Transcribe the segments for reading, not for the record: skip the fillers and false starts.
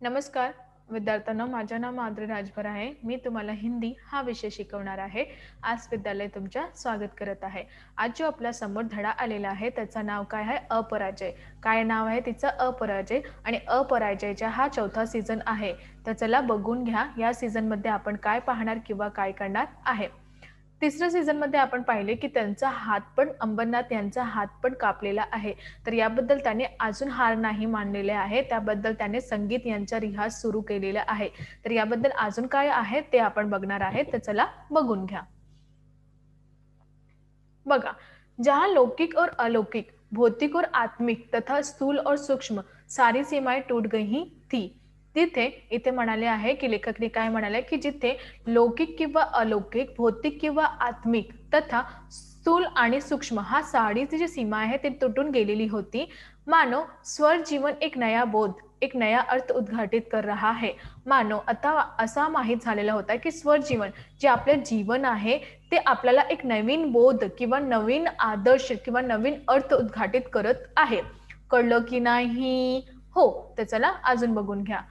नमस्कार विद्यार्थ्यांनो, माझे नाव माधुरी राजभर आहे. मी तुम्हाला हिंदी हा विषय शिकवणार आहे. आज विद्यालय तुमच्या स्वागत करत आहे. आज जो आपल्या समोर धडा आलेला आहे त्याचं नाव काय आहे? अपराजय. काय नाव आहे तिचं? अपराजय. आणि अपराजयचा हा चौथा सीझन आहे. तर चला बघून घ्या या सीझन मध्ये आपण काय पाहणार किंवा काय करणार आहे. तिसऱ्या सीझन मध्ये आपण पाहिले की त्यांचा हात पण अंबरनाथ यांचा हात पण कापलेला आहे. तर याबद्दल त्याने अजून हार नाही मानलेले आहे. त्याबद्दल त्याने संगीत यांचा रियाज सुरू केलेला आहे. तर याबद्दल अजून काय आहे ते आपण बघणार आहे. तर चला बघून घ्या. बघा, जहां लौकिक और अलौकिक, भौतिक और आत्मिक तथा स्थूल और सूक्ष्म सारी सीमाएं टूट गई थी. तिथे इथे म्हणाले आहे की लेखकने काय म्हणाले की जिथे लौकिक किंवा अलौकिक, भौतिक किंवा आत्मिक तथा स्थूल आणि सूक्ष्म हा साडीची जी सीमा आहे ती तुटून गेलेली होती. मानो स्वर जीवन एक नया बोध, एक नया अर्थ उद्घाटित कर रहा है. मानो आता असा माहीत झालेला होता की स्वर जीवन जे आपले जीवन आहे ते आपल्याला एक नवीन बोध किंवा नवीन आदर्श किंवा नवीन अर्थ उद्घाटित करत आहे. कळलं की नाही? हो. तर चला अजून बघून घ्या.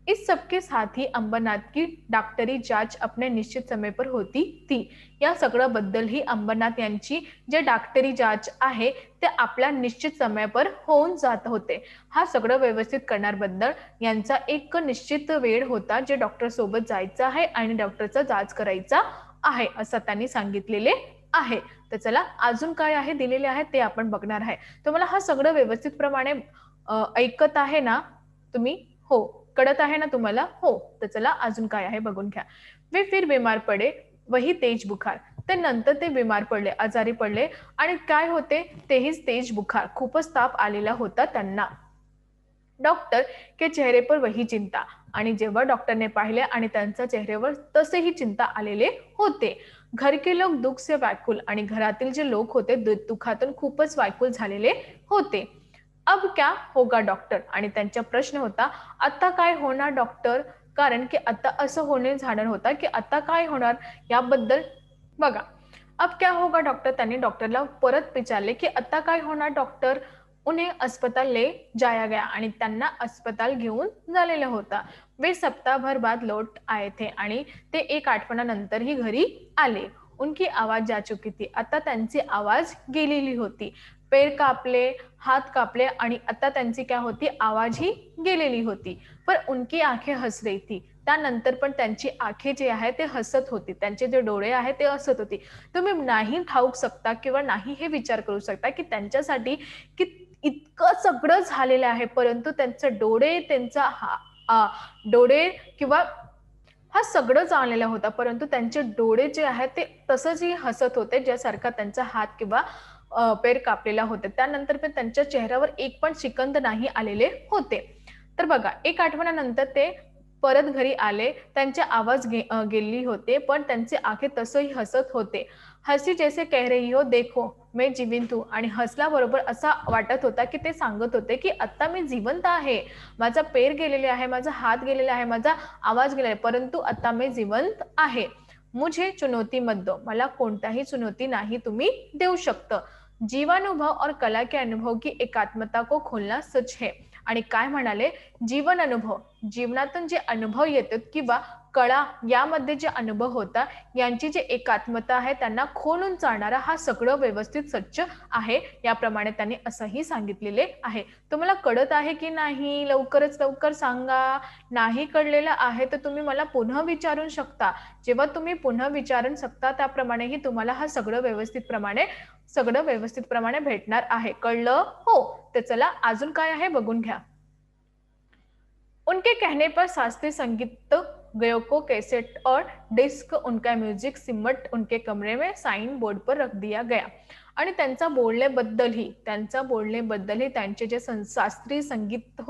इस सबके साथ ही अंबरनाथ की डॉक्टरी जांच अपने निश्चित समय पर होती थी. या सगळं बद्दल ही अंबरनाथ यांची जे डॉक्टरी जांच आहे ते आपल्या निश्चित समय पर होऊन जात होते. हा सगळं व्यवस्थित करण्याबद्दल यांचा एक निश्चित वेळ होता जे डॉक्टर सोबत जायचं आहे आणि डॉक्टरचा जांच करायचा आहे असं त्यांनी सांगितलेले आहे. तर चला अजून काय आहे दिलेले आहे ते आपण बघणार आहे. तुम्हाला हा सगळं व्यवस्थित प्रमाणे ऐकत आहे ना तुम्ही? हो. कळत आहे ना तुम्हाला? हो. तर चला अजून काय आहे बघून घ्या. वे फिर बीमार पडे, वही तेज बुखार. तर नंतर ते बीमार पडले, आजारी पडले आणि काय होते? तेहीच तेज बुखार, खूपच ताप आलेला होता त्यांना. डॉक्टर के चेहरे पर वही चिंता. आणि जेव्हा डॉक्टरने पाहिले आणि त्यांच्या चेहऱ्यावर तसेही चिंता आलेले होते. घर के लोग दुःख से व्याकुल आणि घरातील जे लोक होते दुःखातून खूपच व्याकुल झालेले होते. अब क्या होगा डॉक्टर? आणि त्यांचा प्रश्न होता आता काय होणार डॉक्टर? कारण की आता असं होणे झालं होता की आता काय होणार याबद्दल बघा. अब क्या होगा डॉक्टर? त्यांनी डॉक्टरला परत विचारले की आता काय होणार डॉक्टर? उन्हें अस्पताल ले जाया गया आणि त्यांना अस्पताल घेऊन झालेला होता. वे सप्ताह भर बाद लौट आए थे आणि ते एक आठवड्यानंतर ही घरी आले. उनकी आवाज जा चुकी थी. आता त्यांची आवाज गेलेली होती. पैर कापले, हात कापले आणि आता त्यांची काय होती? आवाज ही गेलेली होती. पर उनकी आंखें हस रही थी. त्यानंतर पण त्यांची आंखें जे आहे ते हसत होती. त्यांचे जे डोळे आहेत ते हसत होती. तुम्ही नाही ठाऊक शकता किंवा नाही हे विचार करू शकता की त्यांच्यासाठी की इतकं सगळं झालेलं आहे परंतु त्यांचे डोळे त्यांचा डोळे किंवा हा सगळं जाणलेला होता परंतु त्यांचे डोळे जे आहेत ते तसंच हसत होते ज्यासारखा त्यांचा हात किंवा पैर कापलेला होता. त्यानंतर पण त्यांच्या चेहऱ्यावर एक पण शिकंद नाही आलेले होते. तर बघा एक आठवड्यानंतर ते परत घरी आले. त्यांचे आवाज गेली होते पण त्यांचे आंखें तसंही हसत होते. हसी जैसे कह रही हो देखो मैं जिवंत हूँ. आणि हसल्याबरोबर असा वाटत होता की ते सांगत होते की आता मी जिवंत आहे. माझा पैर गेलेले आहे, माझा हात गेलेला आहे, माझा आवाज गेलेला आहे परंतु आता मी जिवंत आहे. मुझे चुनौती मत दो. मला कोणताही चुनौती नाही तुम्ही देऊ शकता. जीवानुभव और कला के अनुभव की एकात्मता को खोलना सच है. आणि काय म्हणाले? जीवन अनुभव, जीवनातून जे अनुभव येतात किंवा कला यामध्ये जे अनुभव होता यांची जी एकात्मता आहे त्यांना खोलून चालणारा हा सगळं व्यवस्थित सच्च आहे. याप्रमाणे त्यांनी असंही सांगितलेले आहे. तुम्हाला कळत आहे की नाही? लवकरच लवकर सांगा. नाही कळलेलं आहे तर तुम्ही मला पुन्हा विचारू शकता. जेव्हा तुम्ही पुन्हा विचारू शकता त्याप्रमाणेही तुम्हाला हा सगळं व्यवस्थित प्रमाणे भेटणार आहे. कळलं? हो. तर चला अजून काय आहे बघून घ्या. उनके कहने पर शास्त्रीय संगीत गायकों कैसेट और डिस्क उनका म्यूजिक सिमट उनके कमरे में साइन बोर्ड पर रख दिया गया. आणि त्यांच्या बोलण्याबद्दलही त्यांचे जे शास्त्रीय संगीत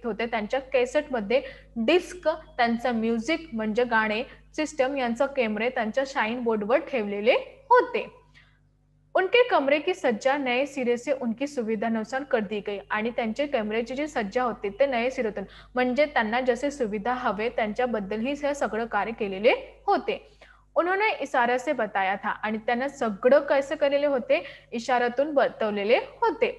होते त्यांच्या कॅसेटमध्ये डिस्क त्यांचा म्युझिक म्हणजे गाणे सिस्टम यांचा कॅमेरे त्यांच्या शाईन बोर्डवर ठेवलेले होते. उनके कमरे की सज्जा नए सिरे से उनकी सुविधानुसार कर दी गई. आणि त्यांचे कमरेची जी सज्जा होती ते नए सिरेतून म्हणजे त्यांना जसे सुविधा हवे त्यांच्याबद्दल ही हे सगळं कार्य केलेले होते. उन्होंने इशारा से बताया था. आणि त्यांना सगळं कैसे केलेले होते? इशारातून बतवलेले होते.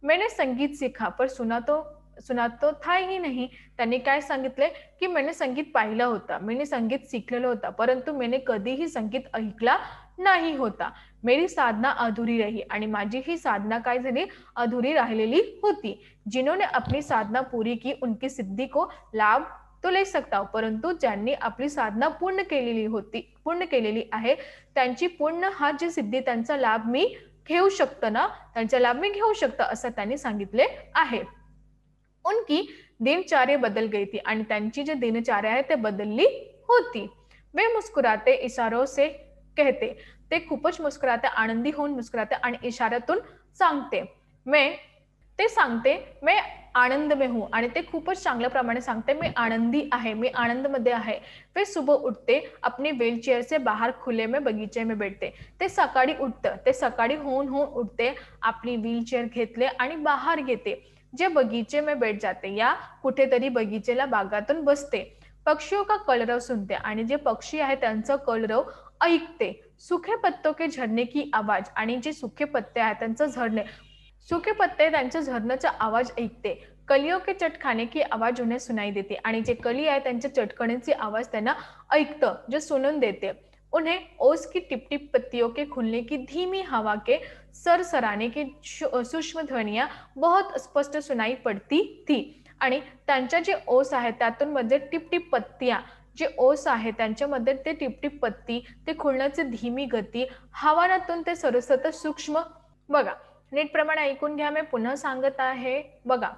मैंने संगीत सीखा पर सुना तो सुना तो था ही नहीं. त्यांनी काय सांगितले की मैंने संगीत पाहिलं होतं, मैंने संगीत शिकलेलं होतं, परंतु मैंने कधीही संगीत ऐकला नाही होता. मेरी साधना अधूरी रही आणि माझी ही साधना काय झाली, अधूरी राहिलेली होती. जिन्होंने अपनी साधना पूरी की उनकी सिद्धि को लाभ तो ले सकता हूं, परंतु ज्यांनी आपली साधना पूर्ण केलेली आहे, त्यांची पूर्ण हा जी सिद्धी त्यांचा लाभ मी घेऊ शकतो ना, त्यांचा लाभ मी घेऊ शकतो असं त्यांनी सांगितले आहे. उनकी दिनचर्या बदल गई थी आणि त्यांची जी दिनचर्या आहे ते बदलली होती. वे मुस्कुराते इशारों से कहते, ते खूपच मुस्कुराते, आनंदी होऊन मुस्कुराते आणि इशाऱ्यातून सांगते. ते सांगते मैं आनंद में हूँ आणि ते खूपच चांगल्या प्रमाणे सांगते मी आनंदी आहे, मी आनंद मध्ये आहे. वे सुबह उठते, अपनी व्हीलचेयर से बाहर खुले में बगीचे में बैठते. ते सकाळी उठतं, ते सकाळी होऊन उठते, आपली व्हीलचेयर घेतले आणि बाहेर येते, जे बगीचे में बैठ जाते या कुठेतरी बगीचेला बागातून बसते. पक्षियों का कलरव सुनते आणि जे पक्षी आहे त्यांचं कलरव ऐकते. सूखे पत्तों के झरने की आवाज आणि जे सुखे पत्ते आहेत त्यांचं झरणे, सूखे पत्ते त्यांच्या झरण्याचा आवाज ऐकते. कलियों के चटखाने की आवाज उन्हें सुनाई देते आणि जे कली आहे त्यांच्या चटकण्याची आवाज त्यांना ऐकतं, जे सुनून देते. उन्हें ओस की टिप टिप पत्तियों के खुलने की धीमी हवा के सरसराने की सूक्ष्म ध्वनिया बहुत स्पष्ट सुनाई पडती थी. आणि त्यांच्या जे ओस आहे त्यातून मध्ये टिप टिप पत्तिया, जे ओस आहे त्यांच्यामध्ये ते टिपटिप पत्ती, ते खुलण्याची धीमी गती, हवानातून ते सरसत सूक्ष्म. बघा नीट प्रमाणे ऐकून घ्या, मी पुन्हा सांगत आहे. बघा,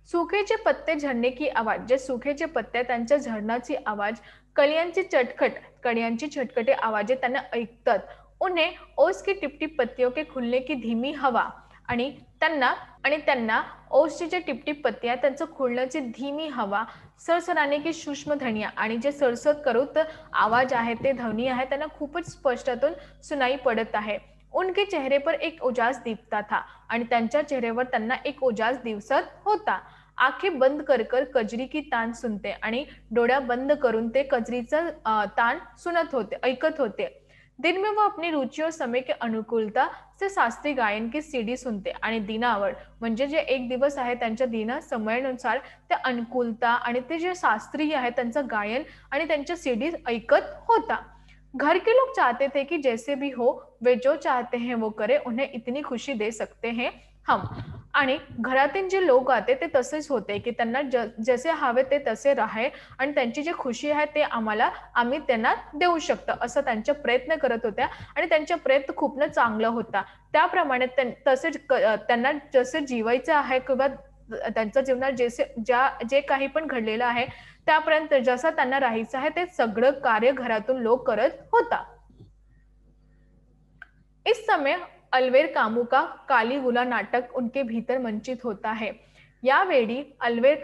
सुखेचे पत्ते झरने की आवाज, जे सुखेचे पत्ते त्यांच्या झरणाची आवाज, कळ्यांची छटकटे आवाजे त्यांना ऐकतात. उन्हें ओस की टिपटिप पत्तियों के खुलने की धीमी हवा आणि त्यांना ओसची जे टिपटिप पत्ती आहे त्यांचं खुलण्याची धीमी हवा, सरसराने की सूक्ष्म ध्वनिया आणि जे सरसत करूत आवाज आहे ते ध्वनी आहे त्यांना खूपच स्पष्टतून सुनाई पडत आहे. उनके चेहरे पर एक उजास दिखता था आणि त्यांच्या चेहऱ्यावर त्यांना एक उजास दिसत होता. आंखें बंद कर कर कजरी की तान सुनते आणि डोळ्या बंद करून ते कजरीचं तान सुनत होते, ऐकत होते. दिन में वो अपनी रुचि और समय के अनुकूलता से शास्त्रीय गायन की सीडी सुनते आणि दिनावर म्हणजे जे एक दिवस आहे त्यांच्या दिन समयानुसार ते अनुकूलता आणि ते जे शास्त्रीय आहे त्यांचं गायन आणि त्यांच्या सीडी ऐकत होता. घर के लोग चाहते थे कि जैसे भी हो वे जो चाहते हैं वो करे, उन्हें इतनी खुशी दे सकते हैं हम. आणि घरातील जे लोक आते ते तसेच होते की त्यांना जसे हवे ते तसे राहे आणि त्यांची जी खुशी आहे ते आम्ही त्यांना देऊ शकतो असं त्यांचे प्रयत्न करत होत्या आणि त्यांचा प्रयत्न खूप चांगला होता. त्याप्रमाणे तसेच त्यांना जसे जीवायचं आहे किंवा त्यांच्या जीवनात जे काही पण घडलेलं आहे त्यापर्यंत जसं त्यांना राहायचं आहे ते सगळं कार्य घरातून लोक करत होता. इस समय अलवेर कामू का कालीगुला नाटक उनके भीतर मंचित होता है. यावेळी अलवेर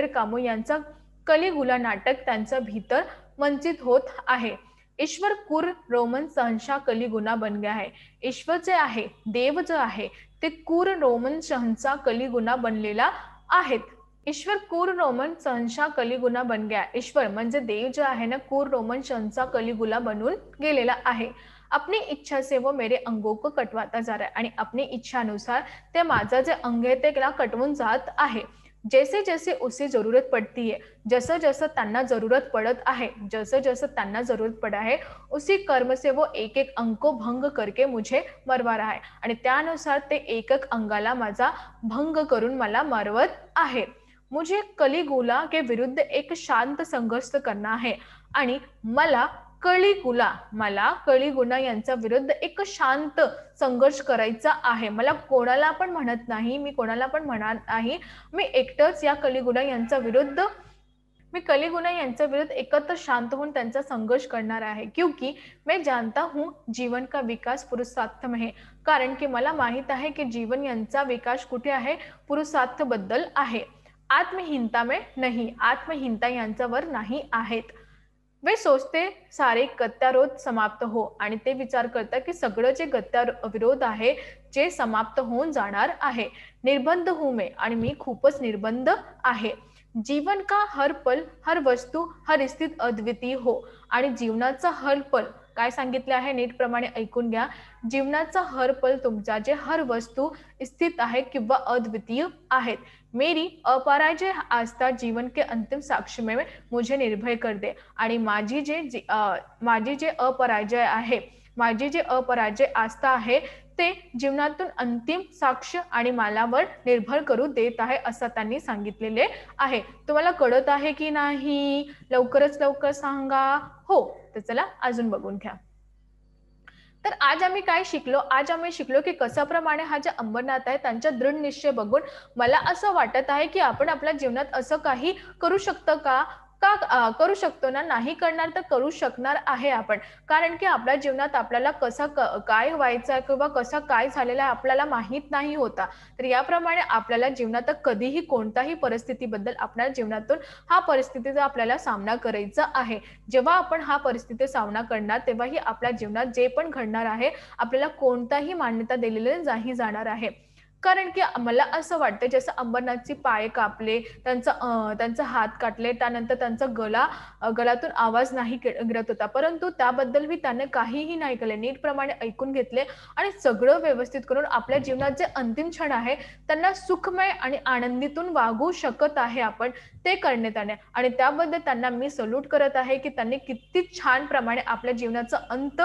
कामू यांचा कलिगुला नाटक त्यांच्या भीतर मंचित होत आहे. ईश्वर कुर रोमन शहंशाह कलिगुना बन गया है. ईश्वर जे आहे, देव जो आहे ते कुर रोमन शहंशाह कलिगुना बनलेला आहेत. ईश्वर कुर रोमन शहंशाह कलिगुना बन गया. ईश्वर म्हणजे देव जो आहे ना, कुर रोमन शहंशाह कलिगुला बनून गेलेला आहे. अपनी इच्छा से वो मेरे अंगों को कटवाता जा रहा है आणि अपनी इच्छानुसार ते माझा जे अंग आहे ते कटवून जात आहे. जैसे जैसे उसे जरूरत पड़ती है, जसं जसं त्यांना जरूरत पडत आहे, जसं जसं त्यांना जरूरत पड़ा है, उसी कर्म से वो एक एक अंग को भंग करके मुझे मरवा रहा है आणि त्यानुसार ते एक एक अंगाला माझा भंग करून मला मरवत आहे. मुझे कलिगुला के विरुद्ध एक शांत संघर्ष करना है आणि मला कलिगुला यांच्या विरुद्ध एक शांत संघर्ष करायचा आहे. मला कोणाला पण म्हणत नाही, मी कोणाला पण म्हणणार नाही, मी एकटंच या कलिगुला यांच्या विरुद्ध एकत्र शांत होऊन त्यांचा संघर्ष करणार आहे. क्योंकि मैं जानता हूँ जीवन का विकास पुरुषार्थ में है. कारण की मला माहित आहे की जीवन यांचा विकास कुठे आहे, पुरुषार्थ बद्दल आहे, आत्महीनता में नहीं. आत्महीनता यांच्यावर नाही आहेत. वे सोचते सारे गत्यारोध समाप्त हो आणि ते विचार करतात की सगळं जे विरोध आहे जे समाप्त होऊन जाणार आहे. निर्बंध हूं मैं आणि मी खूपच निर्बंध आहे. जीवन का हर पल, हर वस्तू, हर स्थित अद्वितीय हो आणि जीवनाचा हर पल, काय सांगितले आहे नीटप्रमाणे ऐकून घ्या. जीवनाचा हर पल तुमचा जे हर वस्तू स्थित आहे किंवा अद्वितीय आहेत. मेरी अपराजय आस्था जीवन के अंतिम साक्ष्य में मुझे निर्भय कर दे. आणि माझी जे अपराजय आहे, माझी जे अपराजय आस्था आहे ते जीवनातून अंतिम साक्ष आणि मालावर निर्भर करू देत आहे असं त्यांनी सांगितलेले आहे. तुम्हाला कळत आहे की नाही? लवकरच लवकर सांगा. हो, तर चला अजून बघून घ्या. तर आज आम्ही काय शिकलो? आज आम्ही शिकलो की कशाप्रमाणे हा जे अंबरनाथ आहे त्यांचा दृढ निश्चय बघून मला असं वाटत आहे की आपण आपल्या जीवनात असं काही करू शकतो का? करू शकतो ना? नाही करणार तर करू शकणार आहे आपण. कारण की आपल्या जीवनात आपल्याला काय व्हायचं आहे किंवा कसं काय झालेलं आहे आपल्याला माहीत नाही होता. तर याप्रमाणे आपल्याला जीवनात कधीही कोणत्याही परिस्थितीबद्दल आपल्या जीवनातून हा परिस्थितीचा आपल्याला सामना करायचा आहे. जेव्हा आपण हा परिस्थितीचा सामना करणार तेव्हाही आपल्या जीवनात जे पण घडणार आहे आपल्याला कोणताही मान्यता दिलेली नाही जाणार आहे. कारण की मला असं वाटतं जसं अंबरनाथचे पाय कापले, त्यांचा हात काटले, त्यानंतर त्यांचा गळातून आवाज नाही गिरत होता. परंतु त्याबद्दलही त्याने काहीही नाही केले. नीटप्रमाणे ऐकून घेतले आणि सगळं व्यवस्थित करून आपल्या जीवनात जे अंतिम क्षण आहे त्यांना सुखमय आणि आनंदीतून वागू शकत आहे आपण, ते करण्यात आले. आणि त्याबद्दल त्यांना मी सल्यूट करत आहे की त्यांनी किती छान प्रमाणे आपल्या जीवनाचा अंत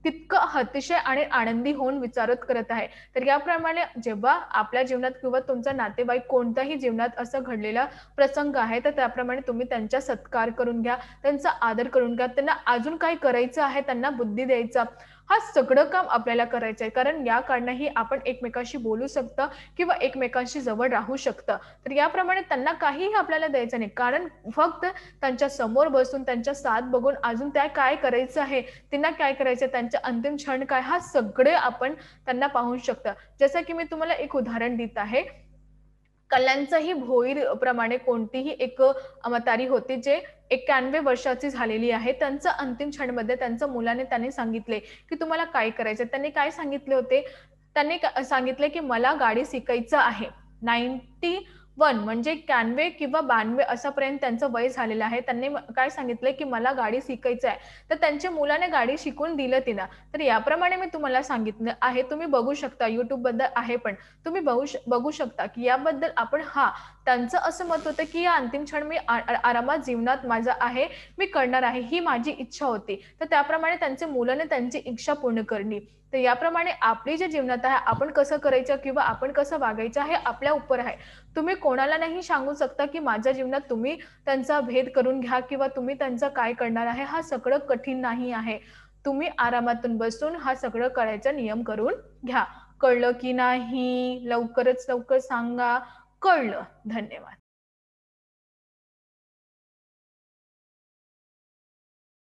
तितकं अतिशय आणि आनंदी होऊन विचारत करत आहे. तर याप्रमाणे जेव्हा आपल्या जीवनात किंवा तुमचा नातेवाईक कोणत्याही जीवनात असं घडलेला प्रसंग आहे, तर त्याप्रमाणे तुम्ही त्यांचा सत्कार करून घ्या, त्यांचा आदर करून घ्या. त्यांना अजून काय करायचं आहे, त्यांना बुद्धी द्यायचा. हा सगळं काम आपल्याला करायचं आहे. कारण या कारणाही आपण एकमेकांशी बोलू शकतो किंवा एकमेकांशी जवळ राहू शकतो. तर याप्रमाणे त्यांना काहीही आपल्याला द्यायचं नाही. कारण फक्त त्यांच्या समोर बसून त्यांचा साथ बघून अजून त्या काय करायचं आहे, त्यांना काय करायचं, त्यांचे अंतिम क्षण काय, हा सगळे आपण त्यांना पाहू शकता. जसं की मी तुम्हाला एक उदाहरण देत आहे. कल्यांचंही भोईर प्रमाणे कोणतीही एक म्हातारी होती जे 91 वर्षाची झालेली आहे. त्यांचं अंतिम क्षणमध्ये त्यांच्या मुलाने त्यांनी सांगितले, की तुम्हाला काय करायचं? त्यांनी काय सांगितले होते? त्यांनी सांगितले, की मला गाडी शिकायचं आहे. 91 म्हणजे 91 किंवा 92 असापर्यंत त्यांचं वय झालेलं आहे. त्यांनी काय सांगितलंय, की मला गाडी शिकायचं आहे. तर त्यांच्या मुलाने गाडी शिकवून दिलं तिला. तर याप्रमाणे मी तुम्हाला सांगितलं आहे. तुम्ही बघू शकता YouTubeबद्दल आहे पण. तुम्ही बघू शकता, की याबद्दल आपण त्यांचं असं मत होतं, की या अंतिम क्षण मी आरामात जीवनात माझा आहे, मी करणार आहे. ही माझी इच्छा होती. तर त्याप्रमाणे त्यांच्या मुलाने त्यांची इच्छा पूर्ण करली. तर याप्रमाणे आपली जे जीवनात आहे, आपण कसं करायचं किंवा आपण कसं वागायचं हे आपल्या उपर आहे. तुम्ही कोणाला नाही सांगू शकता, की माझ्या जीवनात तुम्ही त्यांचा भेद करून घ्या किंवा तुम्ही त्यांचं काय करणार आहे, हा सगळं कठीण नाही आहे. तुम्ही आरामातून बसून हा सगळं करायचा नियम करून घ्या. कळलं की नाही? लवकरच लवकर सांगा. कळलं. धन्यवाद.